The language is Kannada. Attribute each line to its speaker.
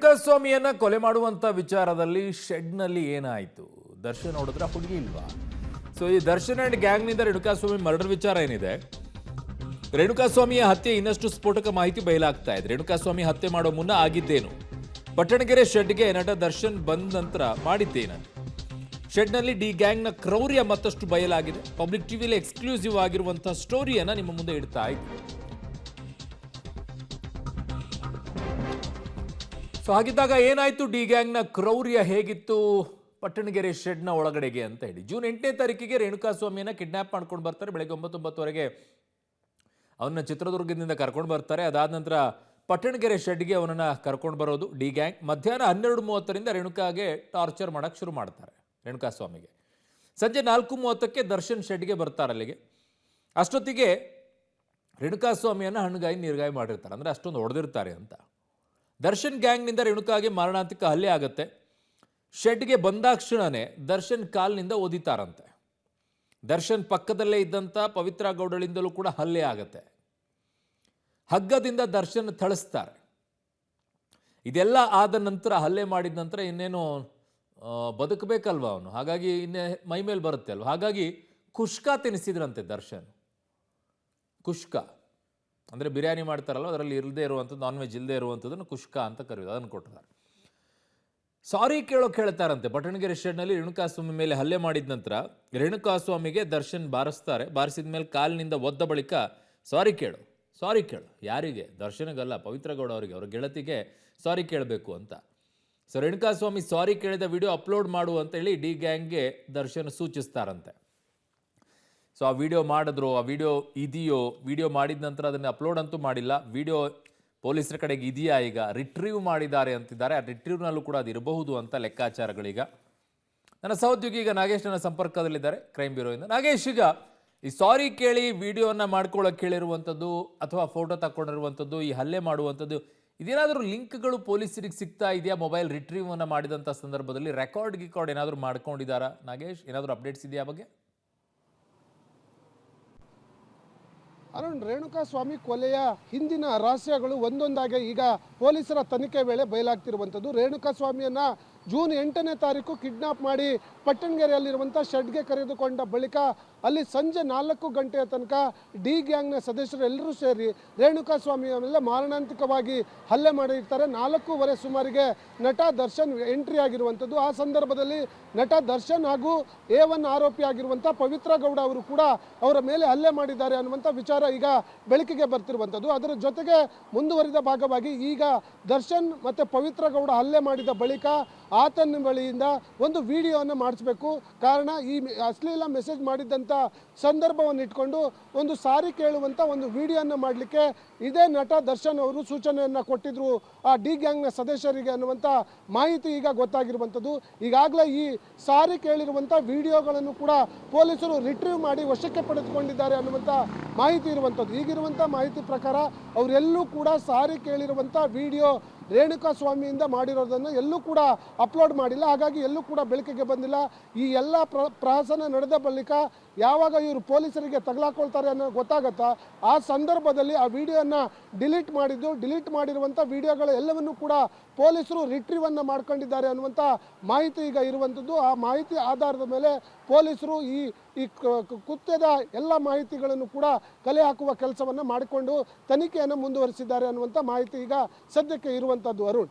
Speaker 1: ರೇಣುಕಾಸ್ವಾಮಿಯನ್ನ ಕೊಲೆ ಮಾಡುವಂತ ವಿಚಾರದಲ್ಲಿ ಶೆಡ್ನಲ್ಲಿ ಏನಾಯಿತು? ದರ್ಶನ್ ನೋಡಿದ್ರೆ ಹುಡುಗಿ ಇಲ್ವಾ? ಸೊ ಈ ದರ್ಶನ್ ಅಂಡ್ ಗ್ಯಾಂಗ್ನಿಂದ ರೇಣುಕಾಸ್ವಾಮಿ ಮರ್ಡರ್ ವಿಚಾರ ಏನಿದೆ, ರೇಣುಕಾಸ್ವಾಮಿಯ ಹತ್ಯೆ ಇನ್ನಷ್ಟು ಸ್ಫೋಟಕ ಮಾಹಿತಿ ಬಯಲಾಗ್ತಾ ಇದೆ. ರೇಣುಕಾಸ್ವಾಮಿ ಹತ್ಯೆ ಮಾಡೋ ಮುನ್ನ ಆಗಿದ್ದೇನು? ಪಟ್ಟಣಗೆರೆ ಶೆಡ್ಗೆ ನಟ ದರ್ಶನ್ ಬಂದ ನಂತರ ಮಾಡಿದ್ದೇನು? ಶೆಡ್ನಲ್ಲಿ ಡಿ ಗ್ಯಾಂಗ್ನ ಕ್ರೌರ್ಯ ಮತ್ತಷ್ಟು ಬಯಲಾಗಿದೆ. ಪಬ್ಲಿಕ್ ಟಿವಿಲಿ ಎಕ್ಸ್ಕ್ಲೂಸಿವ್ ಆಗಿರುವಂತಹ ಸ್ಟೋರಿಯನ್ನ ನಿಮ್ಮ ಮುಂದೆ ಇಡ್ತಾ ಇದ್ದೀವಿ. ಸೊ ಹಾಗಿದ್ದಾಗ ಏನಾಯ್ತು? ಡಿ ಗ್ಯಾಂಗ್ನ ಕ್ರೌರ್ಯ ಹೇಗಿತ್ತು ಪಟ್ಟಣಗೆರೆ ಶೆಡ್ನ ಒಳಗಡೆಗೆ ಅಂತ ಹೇಳಿ. ಜೂನ್ 8ನೇ ತಾರೀಕಿಗೆ ರೇಣುಕಾಸ್ವಾಮಿಯನ್ನ ಕಿಡ್ನಾಪ್ ಮಾಡ್ಕೊಂಡು ಬರ್ತಾರೆ. ಬೆಳಗ್ಗೆ 9:09ವರೆಗೆ ಅವನ್ನ ಚಿತ್ರದುರ್ಗದಿಂದ ಕರ್ಕೊಂಡು ಬರ್ತಾರೆ. ಅದಾದ ನಂತರ ಪಟ್ಟಣಗೆರೆ ಶೆಡ್ಗೆ ಅವನನ್ನ ಕರ್ಕೊಂಡು ಬರೋದು ಡಿ ಗ್ಯಾಂಗ್. ಮಧ್ಯಾಹ್ನ 12:30ರಿಂದ ರೇಣುಕಾಗೆ ಟಾರ್ಚರ್ ಮಾಡಕ್ಕೆ ಶುರು ಮಾಡ್ತಾರೆ. ರೇಣುಕಾಸ್ವಾಮಿಗೆ ಸಂಜೆ 4:30ಕ್ಕೆ ದರ್ಶನ್ ಶೆಡ್ಗೆ ಬರ್ತಾರೆ ಅಲ್ಲಿಗೆ. ಅಷ್ಟೊತ್ತಿಗೆ ರೇಣುಕಾಸ್ವಾಮಿಯನ್ನು ಹಣ್ಣುಗಾಯಿ ನೀರ್ಗಾಯಿ ಮಾಡಿರ್ತಾರೆ, ಅಂದರೆ ಅಷ್ಟೊಂದು ಹೊಡೆದಿರ್ತಾರೆ ಅಂತ. ದರ್ಶನ್ ಗ್ಯಾಂಗ್ನಿಂದ ರೇಣುಕಾಗೆ ಮಾರಣಾಂತಿಕ ಹಲ್ಲೆ ಆಗುತ್ತೆ. ಶೆಡ್ಗೆ ಬಂದಾಕ್ಷಣನೇ ದರ್ಶನ್ ಕಾಲ್ನಿಂದ ಒದಿತಾರಂತೆ. ದರ್ಶನ್ ಪಕ್ಕದಲ್ಲೇ ಇದ್ದಂಥ ಪವಿತ್ರ ಗೌಡಳಿಂದಲೂ ಕೂಡ ಹಲ್ಲೆ ಆಗುತ್ತೆ. ಹಗ್ಗದಿಂದ ದರ್ಶನ್ ಥಳಿಸ್ತಾರೆ. ಇದೆಲ್ಲ ಆದ ನಂತರ, ಹಲ್ಲೆ ಮಾಡಿದ ನಂತರ ಇನ್ನೇನು ಬದುಕಬೇಕಲ್ವ ಅವನು, ಹಾಗಾಗಿ ಇನ್ನೇ ಮೈ ಮೇಲೆ ಬರುತ್ತೆ ಅಲ್ವ, ಹಾಗಾಗಿ ಕುಷ್ಕ ತಿನ್ನಿಸಿದ್ರಂತೆ ದರ್ಶನ್. ಕುಷ್ಕ ಅಂದರೆ ಬಿರಿಯಾನಿ ಮಾಡ್ತಾರಲ್ವ, ಅದರಲ್ಲಿ ಇಲ್ಲದೆ ಇರುವಂಥದ್ದು, ನಾನ್ ವೆಜ್ ಇಲ್ಲದೆ ಇರುವಂಥದ್ದನ್ನು ಕುಷ್ಕ ಅಂತ ಕರೆಯೋದು, ಅದನ್ನು ಕೊಟ್ಟಿದ್ದಾರೆ. ಸಾರಿ ಕೇಳೋಕೆ ಹೇಳ್ತಾರಂತೆ. ಪಟ್ಟಣಗೆರೆ ಶೆಡ್ನಲ್ಲಿ ರೇಣುಕಾಸ್ವಾಮಿ ಮೇಲೆ ಹಲ್ಲೆ ಮಾಡಿದ ನಂತರ ರೇಣುಕಾಸ್ವಾಮಿಗೆ ದರ್ಶನ್ ಬಾರಿಸ್ತಾರೆ. ಬಾರಿಸಿದ ಮೇಲೆ ಕಾಲಿನಿಂದ ಒದ್ದ ಬಳಿಕ ಸಾರಿ ಕೇಳು, ಸಾರಿ ಕೇಳು. ಯಾರಿಗೆ? ದರ್ಶನ್ಗಲ್ಲ, ಪವಿತ್ರ ಗೌಡ ಅವರಿಗೆ, ಅವ್ರ ಗೆಳತಿಗೆ ಸಾರಿ ಕೇಳಬೇಕು ಅಂತ. ಸೊ ರೇಣುಕಾಸ್ವಾಮಿ ಸಾರಿ ಕೇಳಿದ ವಿಡಿಯೋ ಅಪ್ಲೋಡ್ ಮಾಡು ಅಂತ ಹೇಳಿ ಡಿ ಗ್ಯಾಂಗ್ಗೆ ದರ್ಶನ್ ಸೂಚಿಸ್ತಾರಂತೆ. ಸೊ ಆ ವಿಡಿಯೋ ಮಾಡಿದ್ರು, ಆ ವಿಡಿಯೋ ಇದೆಯೋ, ವಿಡಿಯೋ ಮಾಡಿದ ನಂತರ ಅದನ್ನು ಅಪ್ಲೋಡ್ ಅಂತೂ ಮಾಡಿಲ್ಲ. ವಿಡಿಯೋ ಪೊಲೀಸರ ಕಡೆಗೆ ಇದೆಯಾ, ಈಗ ರಿಟ್ರೀವ್ ಮಾಡಿದ್ದಾರೆ ಅಂತಿದ್ದಾರೆ. ಆ ರಿಟ್ರೀವ್ನಲ್ಲೂ ಕೂಡ ಅದು ಇರಬಹುದು ಅಂತ ಲೆಕ್ಕಾಚಾರಗಳೀಗ. ನನ್ನ ಸಹೋದ್ಯೋಗಿ ಈಗ ನಾಗೇಶ್ ನನ್ನ ಸಂಪರ್ಕದಲ್ಲಿದ್ದಾರೆ ಕ್ರೈಮ್ ಬ್ಯೂರೋಯಿಂದ. ನಾಗೇಶ್, ಈಗ ಈ ಸಾರಿ ಕೇಳಿ ವಿಡಿಯೋನ ಮಾಡ್ಕೊಳ್ಳೋಕೆ ಕೇಳಿರುವಂಥದ್ದು ಅಥವಾ ಫೋಟೋ ತಗೊಂಡಿರುವಂಥದ್ದು, ಈ ಹಲ್ಲೆ ಮಾಡುವಂಥದ್ದು, ಇದೇನಾದರೂ ಲಿಂಕ್ಗಳು ಪೊಲೀಸರಿಗೆ ಸಿಗ್ತಾ ಇದೆಯಾ? ಮೊಬೈಲ್ ರಿಟ್ರೀವ್ ಅನ್ನು ಮಾಡಿದಂಥ ಸಂದರ್ಭದಲ್ಲಿ ರೆಕಾರ್ಡ್ ಏನಾದರೂ ಮಾಡ್ಕೊಂಡಿದ್ದಾರಾ ನಾಗೇಶ್? ಏನಾದರೂ ಅಪ್ಡೇಟ್ಸ್ ಇದೆಯಾ ಬಗ್ಗೆ?
Speaker 2: ಅರುಣ್, ರೇಣುಕಾಸ್ವಾಮಿ ಕೊಲೆಯ ಹಿಂದಿನ ರಹಸ್ಯಗಳು ಒಂದೊಂದಾಗಿ ಈಗ ಪೊಲೀಸರ ತನಿಖೆ ವೇಳೆ ಬಯಲಾಗ್ತಿರುವಂಥದ್ದು. ರೇಣುಕಾಸ್ವಾಮಿಯನ್ನು ಜೂನ್ 8ನೇ ತಾರೀಕು ಕಿಡ್ನಾಪ್ ಮಾಡಿ ಪಟ್ಟಣಗೆರೆಯಲ್ಲಿರುವಂಥ ಶೆಡ್ಗೆ ಕರೆದುಕೊಂಡ ಬಳಿಕ ಅಲ್ಲಿ ಸಂಜೆ 4 ಗಂಟೆಯ ತನಕ ಡಿ ಗ್ಯಾಂಗ್ನ ಸದಸ್ಯರು ಎಲ್ಲರೂ ಸೇರಿ ರೇಣುಕಾಸ್ವಾಮಿಯ ಮೇಲೆ ಮಾರಣಾಂತಿಕವಾಗಿ ಹಲ್ಲೆ ಮಾಡಿರ್ತಾರೆ. 4:15 ಸುಮಾರಿಗೆ ನಟ ದರ್ಶನ್ ಎಂಟ್ರಿ ಆಗಿರುವಂಥದ್ದು. ಆ ಸಂದರ್ಭದಲ್ಲಿ ನಟ ದರ್ಶನ್ ಹಾಗೂ A1 ಆರೋಪಿ ಆಗಿರುವಂಥ ಪವಿತ್ರ ಗೌಡ ಅವರು ಕೂಡ ಅವರ ಮೇಲೆ ಹಲ್ಲೆ ಮಾಡಿದ್ದಾರೆ ಅನ್ನುವಂಥ ವಿಚಾರ ಈಗ ಬೆಳಕಿಗೆ ಬರ್ತಿರುವಂಥದ್ದು. ಅದರ ಜೊತೆಗೆ ಮುಂದುವರಿದ ಭಾಗವಾಗಿ ಈಗ ದರ್ಶನ್ ಮತ್ತು ಪವಿತ್ರ ಗೌಡ ಹಲ್ಲೆ ಮಾಡಿದ ಬಳಿಕ ಆತನ ಬಳಿಯಿಂದ ಒಂದು ವಿಡಿಯೋವನ್ನು ಮಾಡಿಸ್ಬೇಕು. ಕಾರಣ ಈ ಅಶ್ಲೀಲ ಮೆಸೇಜ್ ಮಾಡಿದ್ದಂಥ ಸಂದರ್ಭವನ್ನು ಇಟ್ಕೊಂಡು ಒಂದು ಸಾರಿ ಕೇಳುವಂಥ ಒಂದು ವಿಡಿಯೋನ ಮಾಡಲಿಕ್ಕೆ ಇದೇ ನಟ ದರ್ಶನ್ ಅವರು ಸೂಚನೆಯನ್ನು ಕೊಟ್ಟಿದ್ರು ಆ ಡಿ ಗ್ಯಾಂಗ್ನ ಸದಸ್ಯರಿಗೆ ಅನ್ನುವಂಥ ಮಾಹಿತಿ ಈಗ ಗೊತ್ತಾಗಿರುವಂಥದ್ದು. ಈಗಾಗಲೇ ಈ ಸಾರಿ ಕೇಳಿರುವಂಥ ವಿಡಿಯೋಗಳನ್ನು ಕೂಡ ಪೊಲೀಸರು ರಿಟ್ರೀವ್ ಮಾಡಿ ವಶಕ್ಕೆ ಪಡೆದುಕೊಂಡಿದ್ದಾರೆ ಅನ್ನುವಂಥ ಮಾಹಿತಿ ಇರುವಂಥದ್ದು. ಈಗಿರುವಂಥ ಮಾಹಿತಿ ಪ್ರಕಾರ ಅವರೆಲ್ಲೂ ಕೂಡ ಸಾರಿ ಕೇಳಿರುವಂಥ ವಿಡಿಯೋ ರೇಣುಕಾಸ್ವಾಮಿಯಿಂದ ಮಾಡಿರೋದನ್ನು ಎಲ್ಲೂ ಕೂಡ ಅಪ್ಲೋಡ್ ಮಾಡಿಲ್ಲ. ಹಾಗಾಗಿ ಎಲ್ಲೂ ಕೂಡ ಬೆಳಕಿಗೆ ಬಂದಿಲ್ಲ. ಈ ಎಲ್ಲ ಪ್ರಹಸನ ನಡೆದ ಬಳಿಕ ಯಾವಾಗ ಇವರು ಪೊಲೀಸರಿಗೆ ತಗಲಾಕೊಳ್ತಾರೆ ಅನ್ನೋ ಗೊತ್ತಾಗತ್ತಾ, ಆ ಸಂದರ್ಭದಲ್ಲಿ ಆ ವಿಡಿಯೋನ ಡಿಲೀಟ್ ಮಾಡಿರುವಂಥ ವಿಡಿಯೋಗಳ ಎಲ್ಲವನ್ನೂ ಕೂಡ ಪೊಲೀಸರು ರಿಟ್ರೀವನ್ನು ಮಾಡ್ಕೊಂಡಿದ್ದಾರೆ ಅನ್ನುವಂಥ ಮಾಹಿತಿ ಈಗ ಇರುವಂಥದ್ದು. ಆ ಮಾಹಿತಿ ಆಧಾರದ ಮೇಲೆ ಪೊಲೀಸರು ಈ ಕೃತ್ಯದ ಎಲ್ಲ ಮಾಹಿತಿಗಳನ್ನು ಕೂಡ ಕಲೆ ಹಾಕುವ ಕೆಲಸವನ್ನು ಮಾಡಿಕೊಂಡು ತನಿಖೆಯನ್ನು ಮುಂದುವರಿಸಿದ್ದಾರೆ ಅನ್ನುವಂಥ ಮಾಹಿತಿ ಈಗ ಸದ್ಯಕ್ಕೆ ಇರುವಂಥದ್ದು. ಅರುಣ್.